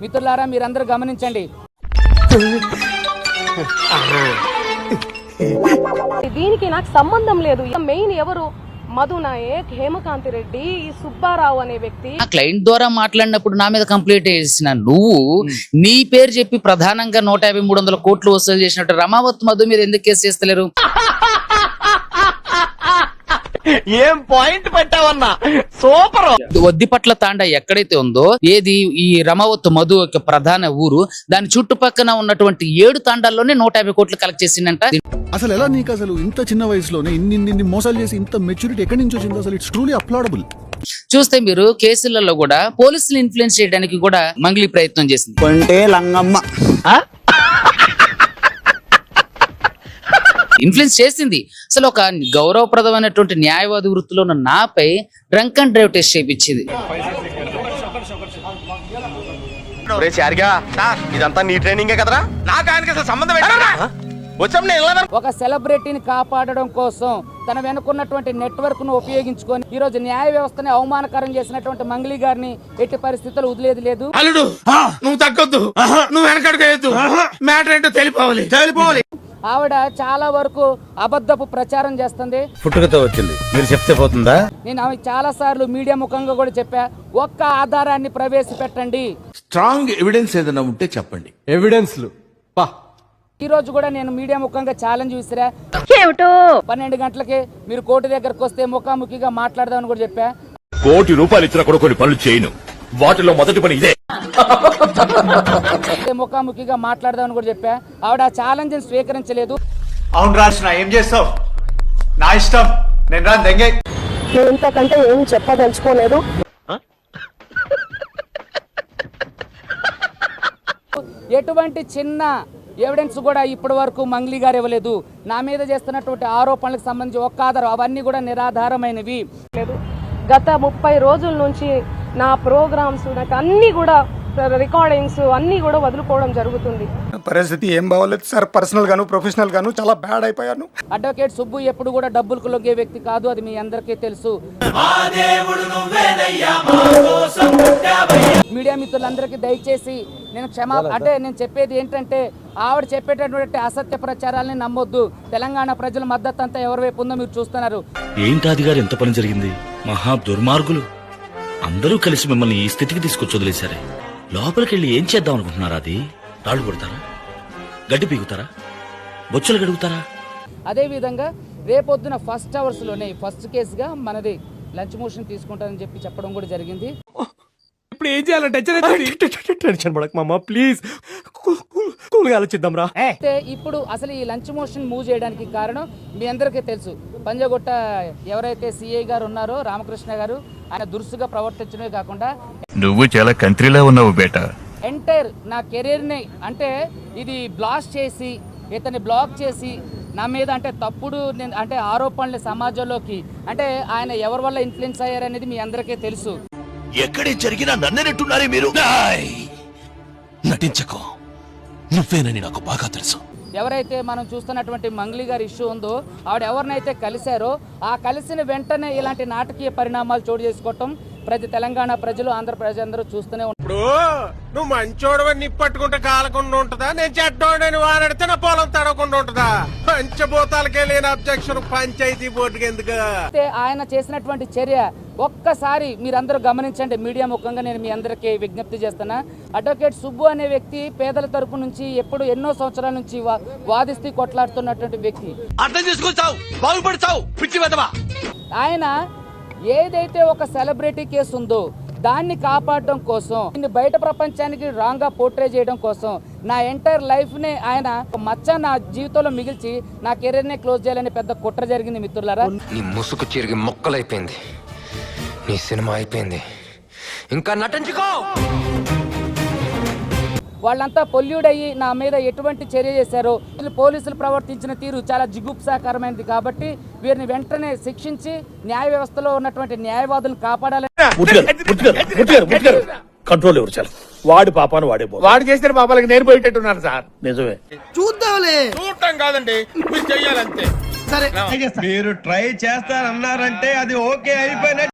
మిత్రులారా మీరందరూ గమనించండి. దీనికి నాకు సంబంధం లేదు. మెయిన్ ఎవరు? మధు నాయక్, హేమకాంతి రెడ్డి, ఈ సుబ్బారావు అనే వ్యక్తి. ఆ క్లయింట్ ద్వారా మాట్లాడినప్పుడు నా మీద కంప్లైంట్ చేసిన నువ్వు నీ పేరు చెప్పి ప్రధానంగా 150-300 కోట్లు వసూలు చేసినట్టు రమావత్ మధు మీద ఎందుకు కేసు చేస్తలేరు? ఏం పాయింట్ పెట్టావన్నా, సూపర్. వద్దిపట్ల తాండా ఎక్కడైతే ఉందో, ఏది ఈ రమావత్ మధు యొక్క ప్రధాన ఊరు, దాని చుట్టుపక్కన ఉన్నటువంటి 7 తాండాల్లోనే 150 కోట్లు కలెక్ట్ చేసిందంట. అసలు ఎలా నీకు అసలు ఇంత చిన్న వయసులోనే ఇన్ని మోసాలు చేసి ఇంత మెచ్యూరిటీ ఎక్కడి నుంచి వచ్చింది? అసలు ఇట్స్ ట్రూలీ అప్లాడబుల్. చూస్తే మీరు కేసులలో కూడా పోలీసులు ఇన్ఫ్లుయెన్స్ చేయడానికి కూడా మంగళి ప్రయత్నం చేసింది. కొంటే లంగమ్మ ఇన్ఫ్లుయెన్స్ చేసింది. అసలు ఒక గౌరవప్రదమైనటువంటి న్యాయవాది వృత్తిలో ఉన్న నాపై డ్రంక్ అండ్ డ్రైవ్ టెస్ట్ చేయించింది. ఇదంతా నీ ట్రైనింగే కదరా? నాకు ఆయనకి అసలు సంబంధం ఒక సెలబ్రిటీని కాపాడడం కోసం తన వెనుకున్నటువంటి నెట్వర్క్ ను ఉపయోగించుకొని ఈ రోజు న్యాయ వ్యవస్థని అవమానకరం చేసినటువంటి మంగళి గారిని ఎట్టి పరిస్థితుల్లో వదిలేది లేదు. అల్లుడు నువ్వు తగ్గొద్దు, నువ్వు వెనకడుగు, మ్యాటర్ ఏంటో తెలిపోవాలి. ఆవిడ చాలా వరకు అబద్ధపు ప్రచారం చేస్తుంది. పుట్టుకతో వచ్చింది, మీరు చెప్తే పోతుందా? నేను ఆమె చాలా సార్లు మీడియా ముఖంగా కూడా చెప్పా, ఒక్క ఆధారాన్ని ప్రవేశపెట్టండి, స్ట్రాంగ్ ఎవిడెన్స్ ఏదైనా ఉంటే చెప్పండి. ఎవిడెన్స్లు ఈ రోజు కూడా నేను మీడియా ముఖంగా ఛాలెంజ్ విసిరా. 12 గంటలకి మీరు కోర్టు దగ్గరకు వస్తే ముఖాముఖిగా మాట్లాడదామని కూడా చెప్పా. ₹1 కోటి ఇచ్చినా కూడా కొన్ని పనులు చేయను, వాటిలో మొదటి పని ఇదే. ముఖాముఖిగా మాట్లాడదామని కూడా చెప్పా. ఆవిడ ఆ ఛాలెంజ్ స్వీకరించలేదు. అవును రాసిన ఏం చేస్తావు, నా ఇష్టం, నేను రా దెంగే. నేను ఇంతకంటే ఏమి చెప్పదలుచుకోలేదు. ఎటువంటి చిన్న ఎవిడెన్స్ కూడా ఇప్పటి వరకు మంగళి గారు ఇవ్వలేదు. నా మీద చేస్తున్నటువంటి ఆరోపణలకు సంబంధించి ఒక్క ఆధారం, అవన్నీ కూడా నిరాధారమైనవి. గత 30 రోజుల నుంచి నా ప్రోగ్రామ్స్, నాకు అన్ని కూడా రికార్డింగ్స్ అన్ని కూడా వదులుకోవడం జరుగుతుంది. పరిస్థితి ఏం బాగోలేదు సార్, పర్సనల్ గాను ప్రొఫెషనల్ గాను చాలా బ్యాడ్ అయిపోయాను. అడ్వకేట్ సుబ్బు ఎప్పుడు కూడా డబ్బులకు లొంగే వ్యక్తి కాదు, అది మీ అందరికీ తెలుసు. మీడియా మిత్రులందరికీ దయచేసి నేను నేను చెప్పేది ఏంటంటే, ఆవిడ చెప్పేటటువంటి అసత్య ప్రచారాలని నమ్మొద్దు. తెలంగాణ ప్రజల మద్దతు అంతా ఎవరి వైపు ఉందో మీరు చూస్తున్నారు. ఏంటాది గారు, ఎంత పని జరిగింది? మహా దుర్మార్గులు అందరూ కలిసి మిమ్మల్ని ఈ స్థితికి తీసుకొచ్చి వదిలేశారే. లోపలికెళ్ళి ఏం చేద్దాం అనుకుంటున్నారా? అది రాళ్ళు కొడతారా, గడ్డి పీగుతారా, బొచ్చులు గడుగుతారా? అదే విధంగా రేపొద్దున ఫస్ట్ అవర్స్ లోనే ఫస్ట్ కేసుగా మనది లంచ్ మోషన్ తీసుకుంటానని చెప్పి చెప్పడం కూడా జరిగింది. ఇప్పుడు ఏం చేయాలంటే టెన్షన్ పడక మామ, ప్లీజ్ కూల్గా ఆలోచిద్దాం రా. అయితే ఇప్పుడు అసలు ఈ లంచ్ మోషన్ మూవ్ చేయడానికి కారణం మీ అందరికీ తెలుసు. పంజగుట్ట ఎవరైతే సిఐ గారు ఉన్నారో రామకృష్ణ గారు, ఆయన దురుసుగా ప్రవర్తించడమే కాకుండా నువ్వు చాలా కంట్రీలో ఉన్నావు బేటా. ఎంటైర్ నా కెరీర్ని అంటే ఇది బ్లాస్ట్ చేసి, ఇతన్ని బ్లాక్ చేసి నా మీద అంటే తప్పుడు అంటే ఆరోపణలు సమాజంలోకి, అంటే ఆయన ఎవరి వల్ల ఇన్ఫ్లుయెన్స్ అయ్యారనేది మీ అందరికీ తెలుసు. ఎక్కడే జరిగినా నన్నెట్టున్నారే మీరు. నటించకో, నువ్వేనని నాకు బాగా తెలుసు. ఎవరైతే మనం చూస్తున్నటువంటి మంగళి గారి ఇష్యూ ఉందో, ఆవిడ ఎవరినైతే కలిశారో ఆ కలిసిన వెంటనే ఇలాంటి నాటకీయ పరిణామాలు చోటు చేసుకోవటం తెలంగాణ ప్రజలు, ఆంధ్ర ప్రజలందరూ చూస్తూనే ఉంటారు. ఇప్పుడు నువ్వు మంచోడవని నిప్పట్టుకుంటే కాలకుండా ఉంటుందా? నేను చెడ్డోడని వారెడితే నా పొలం తడవకుండా ఉంటుందా? పంచభూతాలకే లేని అబ్జెక్షన్ పంచాయతీ బోర్డుకి ఎందుకు? ఆయన చేసినటువంటి చర్య ఒక్కసారి మీరందరూ గమనించండి. మీడియా ముఖంగా నేను మీ అందరికీ విజ్ఞప్తి చేస్తున్నా. అడ్వకేట్ సుబ్బు అనే వ్యక్తి పేదల తరపు నుంచి ఎన్నో సంవత్సరాల నుంచి వాదిస్తూ కొట్లాడుతున్నటువంటి వ్యక్తి. అర్థం చేసుకుంటావు, బాగుపడతావు, పిచ్చి వెదవా. ఆయన ఏదైతే ఒక సెలబ్రిటీ కేసు ఉందో దాన్ని కాపాడడం కోసం, బయట ప్రపంచానికి రాంగ్ గా పోర్ట్రే చేయడం కోసం నా ఎంటైర్ లైఫ్ నే ఆయన మచ్చ నా జీవితంలో మిగిల్చి నా కెరీర్ నే క్లోజ్ చేయాలని పెద్ద కుట్ర జరిగింది. మిత్రులారా, నీ ముసుగు చిరిగి మొక్కలైపోయింది, నీ సినిమా అయిపోయింది, ఇంకా నటించుకో. వాళ్ళంతా పొల్యూడ్ అయ్యి నా మీద ఎటువంటి చర్య చేశారో, పోలీసులు ప్రవర్తించిన తీరు చాలా జిగుప్సాకరమైనది. కాబట్టి వీరిని వెంటనే శిక్షించి న్యాయ వ్యవస్థలో ఉన్నటువంటి న్యాయవాదులను కాపాడాలని. కంట్రోల్ ఎవరు చాలు, వాడి పాపాను వాడే వాడు చేసిన పాపాలకి నేను పోయేటట్టున్నాను సార్. నిజమే, చూద్దాంలే. చూడటం కాదండి, మీరు చెయ్యాలంతే. సరే, మీరు ట్రై చేస్తారన్నారంటే అది ఓకే అయిపోయిన